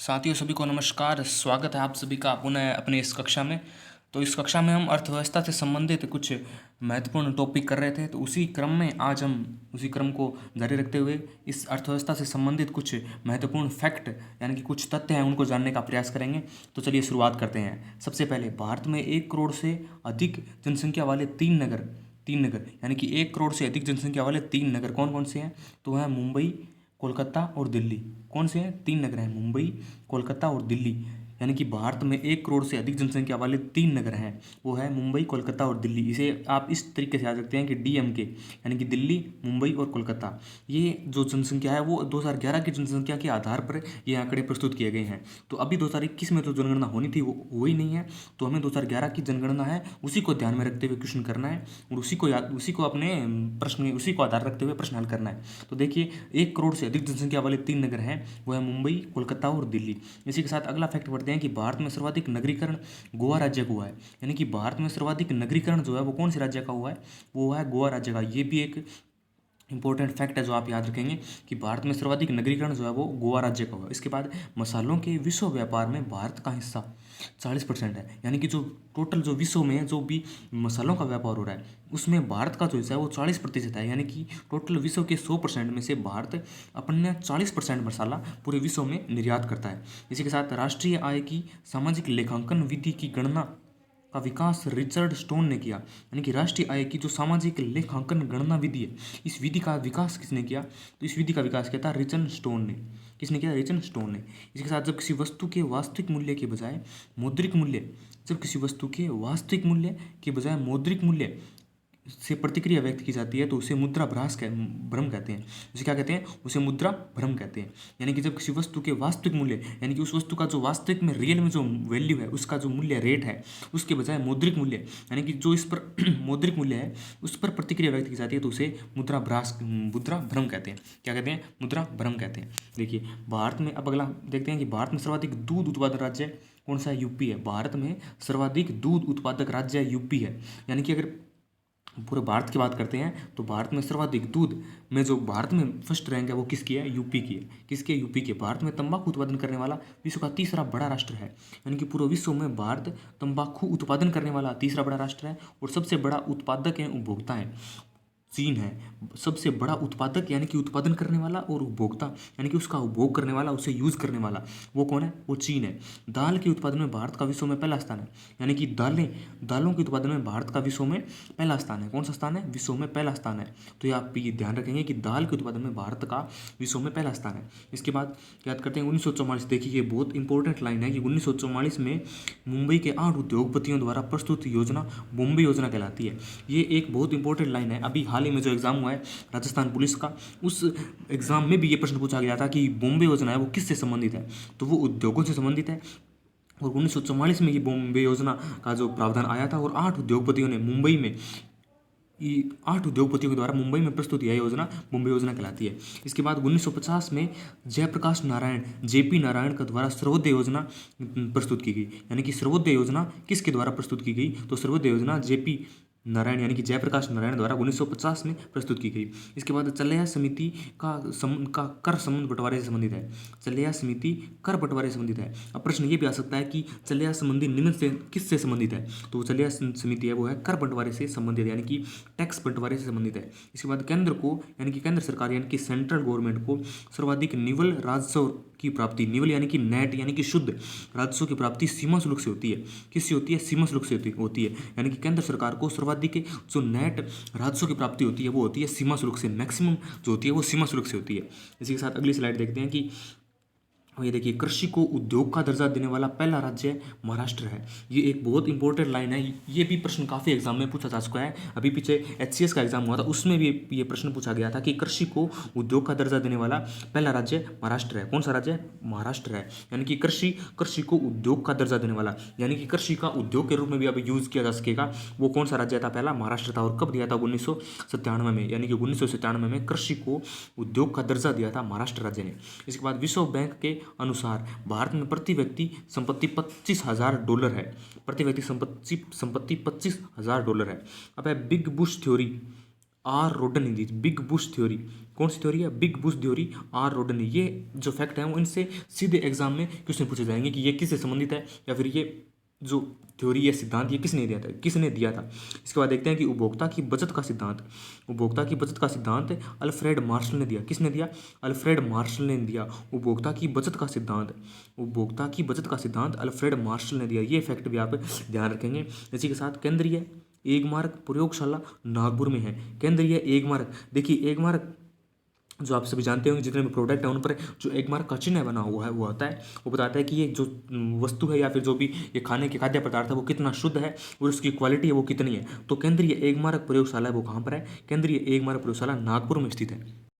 साथियों सभी को नमस्कार। स्वागत है आप सभी का पुनः अपने इस कक्षा में। तो इस कक्षा में हम अर्थव्यवस्था से संबंधित कुछ महत्वपूर्ण टॉपिक कर रहे थे, तो उसी क्रम में आज हम उसी क्रम को जारी रखते हुए इस अर्थव्यवस्था से संबंधित कुछ महत्वपूर्ण फैक्ट यानी कि कुछ तथ्य हैं उनको जानने का प्रयास करेंगे। तो चलिए शुरुआत करते हैं। सबसे पहले, भारत में 1 करोड़ से अधिक जनसंख्या वाले तीन नगर यानी कि 1 करोड़ से अधिक जनसंख्या वाले 3 नगर कौन कौन से हैं? तो है मुंबई, कोलकाता और दिल्ली। कौन से हैं? 3 नगर हैं, मुंबई, कोलकाता और दिल्ली। यानी कि भारत में 1 करोड़ से अधिक जनसंख्या वाले 3 नगर हैं, वो है मुंबई, कोलकाता और दिल्ली। इसे आप इस तरीके से याद रखते हैं कि DMK यानी कि दिल्ली, मुंबई और कोलकाता। ये जो जनसंख्या है वो 2011 की जनसंख्या के आधार पर ये आंकड़े प्रस्तुत किए गए हैं। तो अभी 2021 में तो जनगणना होनी थी, वो हुई नहीं है, तो हमें 2011 की जनगणना है उसी को ध्यान में रखते हुए क्वेश्चन करना है और उसी को अपने प्रश्न उसी को आधार रखते हुए प्रश्न हल करना है। तो देखिए, 1 करोड़ से अधिक जनसंख्या वाले 3 नगर हैं, वो है मुंबई, कोलकाता और दिल्ली। इसी के साथ अगला फैक्ट पढ़ते हैं कि भारत में सर्वाधिक नगरीकरण गोवा राज्य का हुआ है। यानी कि भारत में सर्वाधिक नगरीकरण जो है वो कौन से राज्य का हुआ है? वो है गोवा राज्य का। ये भी एक इंपॉर्टेंट फैक्ट है जो आप याद रखेंगे कि भारत में सर्वाधिक नगरीकरण जो है वो गोवा राज्य का हुआ। इसके बाद, मसालों के विश्व व्यापार में भारत का हिस्सा 40% है। यानी कि जो टोटल जो विश्व में जो भी मसालों का व्यापार हो रहा है उसमें भारत का जो हिस्सा है वो 40% है। यानी कि टोटल विश्व के 100% में से भारत अपने 40% मसाला पूरे विश्व में निर्यात करता है। इसी के साथ, राष्ट्रीय आय की सामाजिक लेखांकन विधि की गणना का विकास रिचर्ड स्टोन ने किया। यानी कि राष्ट्रीय आय की जो सामाजिक लेखांकन गणना विधि है, इस विधि का विकास किसने किया? तो इस विधि का विकास किया था रिचर्ड स्टोन ने। किसने किया? रिचर्ड स्टोन ने। इसके साथ, जब किसी वस्तु के वास्तविक मूल्य के बजाय मौद्रिक मूल्य जब किसी वस्तु के वास्तविक मूल्य के बजाय मौद्रिक मूल्य से प्रतिक्रिया व्यक्त की जाती है तो उसे भ्रम कहते हैं। उसे क्या कहते हैं? उसे मुद्रा भ्रम कहते हैं। यानी कि जब किसी वस्तु के वास्तविक मूल्य यानी कि उस वस्तु का जो वास्तविक में रियल में जो वैल्यू है, उसका जो मूल्य रेट है, उसके बजाय मौद्रिक मूल्य यानी कि जो इस पर मौद्रिक मूल्य है उस पर प्रतिक्रिया व्यक्त की जाती है तो उसे मुद्रा भ्रम कहते हैं। क्या कहते हैं? मुद्रा भ्रम कहते हैं। देखिए, भारत में अब अगला देखते हैं कि भारत में सर्वाधिक दूध उत्पादक राज्य कौन सा है? यूपी है। भारत में सर्वाधिक दूध उत्पादक राज्य यूपी है। यानी कि अगर पूरे भारत की बात करते हैं तो भारत में सर्वाधिक दूध में जो भारत में फर्स्ट रैंक है वो किसकी है? यूपी की है। किसके? यूपी के। भारत में तंबाकू उत्पादन करने वाला विश्व का तीसरा बड़ा राष्ट्र है। यानी कि पूरे विश्व में भारत तंबाकू उत्पादन करने वाला तीसरा बड़ा राष्ट्र है और सबसे बड़ा उत्पादक है, उपभोक्ता है, चीन है। सबसे बड़ा उत्पादक यानी कि उत्पादन करने वाला और उपभोक्ता यानी कि उसका उपभोग करने वाला, उसे यूज़ करने वाला, वो कौन है? वो चीन है। दाल के उत्पादन में भारत का विश्व में पहला स्थान है। यानी कि दालों के उत्पादन में भारत का विश्व में पहला स्थान है। कौन सा स्थान है? विश्व में पहला स्थान है। तो ये आप ये ध्यान रखेंगे कि दाल के उत्पादन में भारत का विश्व में पहला स्थान है। इसके बाद याद करते हैं 1944। देखिए, ये बहुत इंपॉर्टेंट लाइन है कि 1944 में मुंबई के 8 उद्योगपतियों द्वारा प्रस्तुत योजना बॉम्बे योजना कहलाती है। ये एक बहुत इंपॉर्टेंट लाइन है। अभी हाल ही में जो एग्जाम हुआ है राजस्थान पुलिस का, उस एग्जाम में भी ये प्रश्न पूछा गया था कि बॉम्बे योजना है वो किससे संबंधित है? तो वो उद्योगों से संबंधित है। और 1944 में ये बॉम्बे योजना का जो प्रावधान आया था और 8 उद्योगपतियों के द्वारा मुंबई में प्रस्तुत यह योजना बॉम्बे योजना कहलाती है। इसके बाद 1950 में जयप्रकाश नारायण JP नारायण का द्वारा सर्वोदय योजना प्रस्तुत की गई। यानी कि सर्वोदय योजना किसके द्वारा प्रस्तुत की गई? तो सर्वोदय योजना JP नारायण यानी कि जयप्रकाश नारायण द्वारा 1950 में प्रस्तुत की गई। इसके बाद चलैया समिति का कर संबंध बंटवारे से संबंधित है। चलैया समिति कर बंटवारे से संबंधित है। अब प्रश्न ये भी आ सकता है कि चलैया संबंधी निम्न से किससे संबंधित है? तो चलैया समिति है वो है कर बंटवारे से संबंधित यानी कि टैक्स बंटवारे से संबंधित है। इसके बाद केंद्र को यानी कि केंद्र सरकार यानी कि सेंट्रल गवर्नमेंट को सर्वाधिक निवल राजस्व की प्राप्ति, निवल यानी कि नेट यानी कि शुद्ध राजस्व की प्राप्ति सीमा शुल्क से होती है। किससे होती है? सीमा शुल्क से होती है। यानी कि केंद्र सरकार को सर्वाधिक जो नेट राजस्व की प्राप्ति होती है वो होती है सीमा शुल्क से। मैक्सिमम जो होती है वो सीमा शुल्क से होती है। इसी के साथ अगली स्लाइड देखते हैं कि ये देखिए, कृषि को उद्योग का दर्जा देने वाला पहला राज्य महाराष्ट्र है। ये एक बहुत इंपॉर्टेंट लाइन है। ये भी प्रश्न काफ़ी एग्जाम में पूछा जा चुका है। अभी पीछे HCS का एग्जाम हुआ था, उसमें भी ये प्रश्न पूछा गया था कि कृषि को उद्योग का दर्जा देने वाला पहला राज्य महाराष्ट्र है। कौन सा राज्य? महाराष्ट्र है। यानी कि कृषि को उद्योग का दर्जा देने वाला यानी कि कृषि का उद्योग के रूप में भी अब यूज़ किया जा सकेगा, वो कौन सा राज्य था? पहला महाराष्ट्र था। और कब दिया था? 1997 में। यानी कि 1997 में कृषि को उद्योग का दर्जा दिया था महाराष्ट्र राज्य ने। इसके बाद विश्व बैंक के अनुसार भारत में प्रति व्यक्ति संपत्ति $25,000 है। प्रति व्यक्ति संपत्ति $25,000 है। अब है big push theory R Rodan in the big push theory. कौन सी थ्योरी है? Big push theory, R Rodan. ये जो फैक्ट है वो इनसे सीधे एग्जाम में क्वेश्चन पूछे जाएंगे कि ये किससे संबंधित है, या फिर ये जो थ्योरी या सिद्धांत ये किसने दिया था। इसके बाद देखते हैं कि उपभोक्ता की बचत का सिद्धांत। उपभोक्ता की बचत का सिद्धांत अल्फ्रेड मार्शल ने दिया। किसने दिया? अल्फ्रेड मार्शल ने दिया उपभोक्ता की बचत का सिद्धांत। उपभोक्ता की बचत का सिद्धांत अल्फ्रेड मार्शल ने दिया। ये फैक्ट भी आप ध्यान रखेंगे। इसी के साथ केंद्रीय एगमार्क प्रयोगशाला नागपुर में है। केंद्रीय एगमार्क, देखिए एगमार्क जो आप सभी जानते होंगे, जितने भी प्रोडक्ट है उन पर जो एगमार्क का चिन्ह बना हुआ है वो आता है, वो बताता है कि ये जो वस्तु है या फिर जो भी ये खाने के खाद्य पदार्थ है वो कितना शुद्ध है और उसकी क्वालिटी है वो कितनी है। तो केंद्रीय एगमार्क प्रयोगशाला है वो कहाँ पर है? केंद्रीय एगमार्क प्रयोगशाला नागपुर में स्थित है।